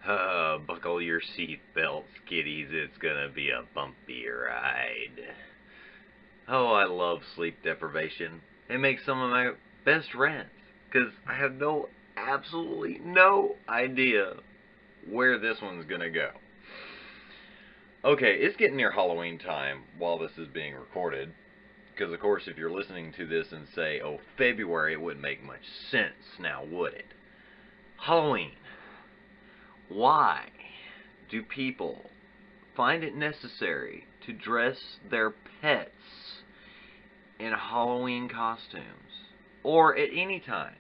Buckle your seatbelts, kiddies. It's gonna be a bumpy ride. Oh, I love sleep deprivation. It makes some of my best friends, because I have absolutely no idea where this one's gonna go. Okay, it's getting near Halloween time while this is being recorded. Because, of course, if you're listening to this and say, oh, February, it wouldn't make much sense now, would it? Halloween. Why do people find it necessary to dress their pets in Halloween costumes? Or at any time?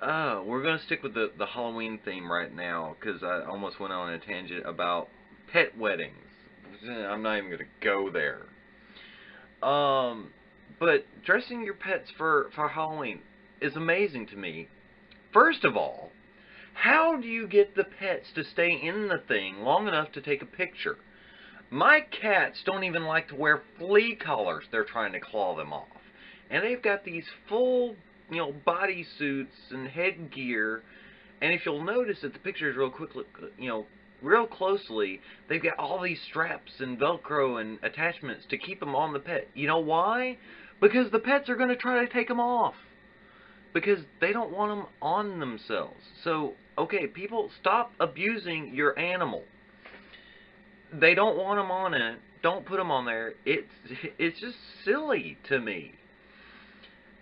We're going to stick with the Halloween theme right now, because I almost went on a tangent about pet weddings. I'm not even going to go there. But dressing your pets for Halloween is amazing to me. First of all, how do you get the pets to stay in the thing long enough to take a picture? My cats don't even like to wear flea collars. They're trying to claw them off. And they've got these full, body suits and headgear. And if you'll notice at the pictures real closely, they've got all these straps and Velcro and attachments to keep them on the pet. You know why? Because the pets are going to try to take them off. Because they don't want them on themselves. So, okay, people, stop abusing your animal. They don't want them on it. Don't put them on there. It's just silly to me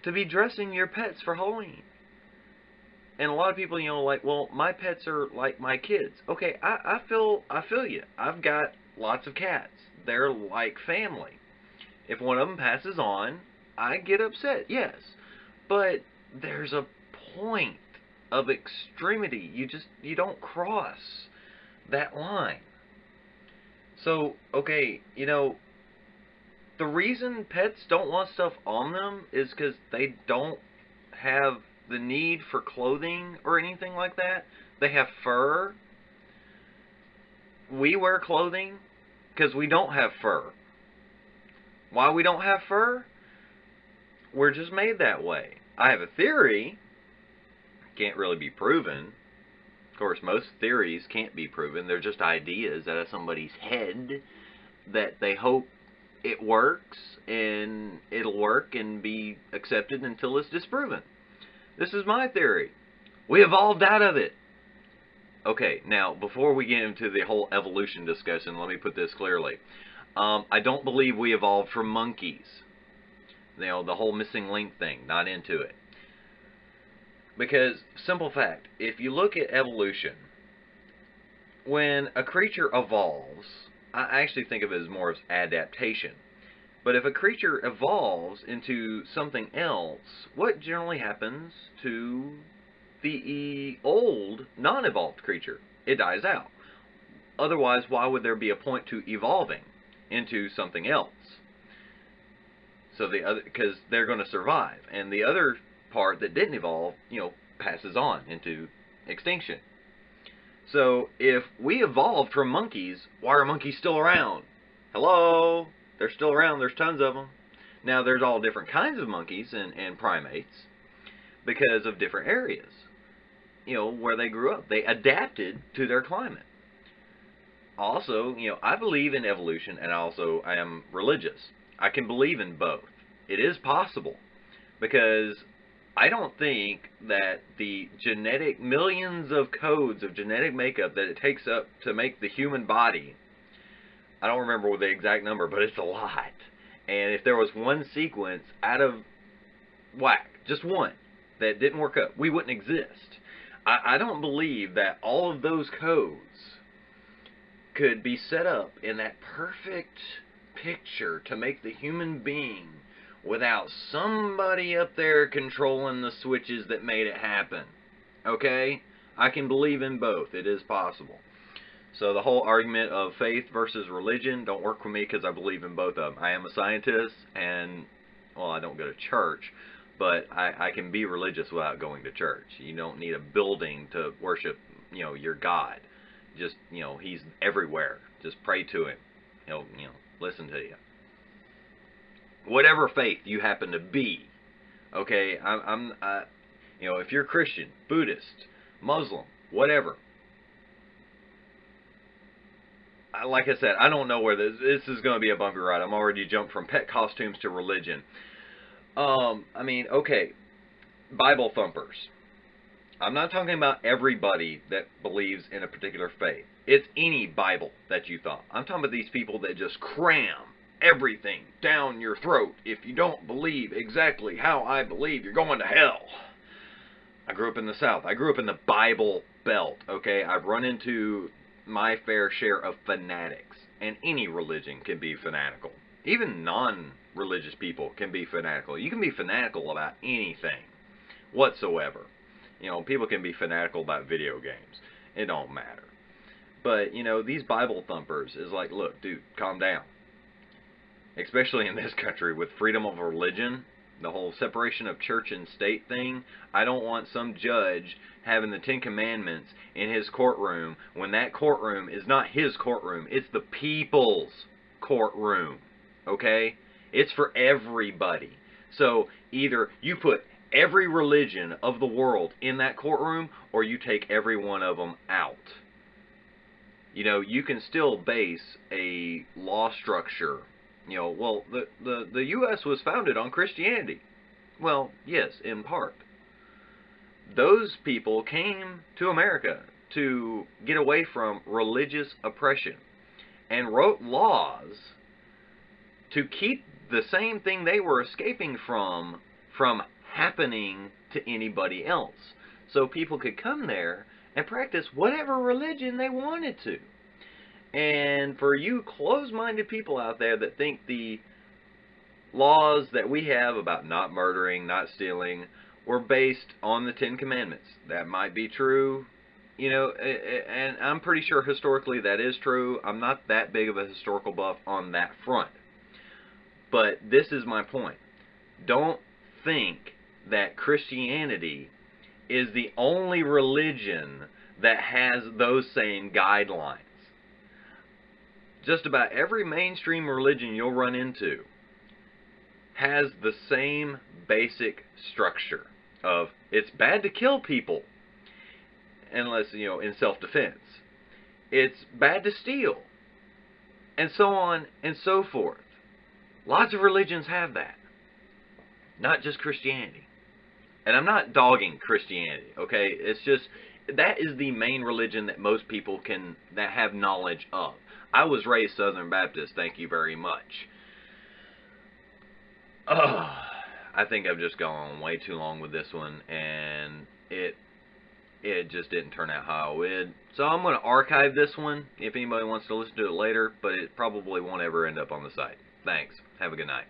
to be dressing your pets for Halloween. And a lot of people, like, well, my pets are like my kids. Okay, I feel you. I've got lots of cats. They're like family. If one of them passes on, I get upset, yes. But there's a point of extremity. You don't cross that line. So, okay, the reason pets don't want stuff on them is because they don't have the need for clothing or anything like that. They have fur. We wear clothing because we don't have fur. Why we don't have fur? We're just made that way. I have a theory. Can't really be proven. Of course, most theories can't be proven. They're just ideas out of somebody's head that they hope it works, and it'll work and be accepted until it's disproven. This is my theory. We evolved out of it. Okay, now, before we get into the whole evolution discussion, let me put this clearly. I don't believe we evolved from monkeys. The whole missing link thing, not into it. Because, simple fact, if you look at evolution, when a creature evolves, I actually think of it as more as adaptation. But if a creature evolves into something else, what generally happens to the old, non-evolved creature? It dies out. Otherwise, why would there be a point to evolving into something else? So because they're going to survive, and the other part that didn't evolve, passes on into extinction. So if we evolved from monkeys, why are monkeys still around? Hello? They're still around. There's tons of them. Now, there's all different kinds of monkeys and primates because of different areas, where they grew up. They adapted to their climate. Also, I believe in evolution, and I am religious. I can believe in both. It is possible, because I don't think that the millions of codes of genetic makeup that it takes up to make the human body, I don't remember the exact number, but it's a lot. And if there was one sequence out of whack, just one, that didn't work up, we wouldn't exist. I don't believe that all of those codes could be set up in that perfect picture to make the human being without somebody up there controlling the switches that made it happen. Okay? I can believe in both. It is possible. So the whole argument of faith versus religion don't work for me, because I believe in both of them. I am a scientist, and, well, I don't go to church, but I can be religious without going to church. You don't need a building to worship, your God. Just, he's everywhere. Just pray to him. He'll, listen to you. Whatever faith you happen to be, okay? If you're Christian, Buddhist, Muslim, whatever, like I said, I don't know where this is going to be a bumpy ride. I'm already jumped from pet costumes to religion. I mean, okay, Bible thumpers. I'm not talking about everybody that believes in a particular faith. It's any Bible that you thought. I'm talking about these people that just cram everything down your throat. If you don't believe exactly how I believe, you're going to hell. I grew up in the South. I grew up in the Bible Belt, okay? I've run into my fair share of fanatics. And any religion can be fanatical. Even non-religious people can be fanatical. You can be fanatical about anything whatsoever. You know, people can be fanatical about video games. It don't matter. But, you know, these Bible thumpers is like, look, dude, calm down. Especially in this country with freedom of religion, the whole separation of church and state thing. I don't want some judge having the Ten Commandments in his courtroom when that courtroom is not his courtroom. It's the people's courtroom. Okay? It's for everybody. So either you put every religion of the world in that courtroom, or you take every one of them out. You know, you can still base a law structure. You know, well, the U.S. was founded on Christianity. Well, yes, in part. Those people came to America to get away from religious oppression and wrote laws to keep the same thing they were escaping from happening to anybody else. So people could come there and practice whatever religion they wanted to. And for you closed-minded people out there that think the laws that we have about not murdering, not stealing, were based on the Ten Commandments, that might be true. You know, and I'm pretty sure historically that is true. I'm not that big of a historical buff on that front. But this is my point. Don't think that Christianity is the only religion that has those same guidelines. Just about every mainstream religion you'll run into has the same basic structure of it's bad to kill people unless, you know, in self-defense. It's bad to steal, and so on and so forth. Lots of religions have that. Not just Christianity. And I'm not dogging Christianity, okay? It's just, that is the main religion that most people that have knowledge of. I was raised Southern Baptist, thank you very much. I think I've just gone way too long with this one, and it just didn't turn out how I would. So I'm going to archive this one if anybody wants to listen to it later, but it probably won't ever end up on the site. Thanks. Have a good night.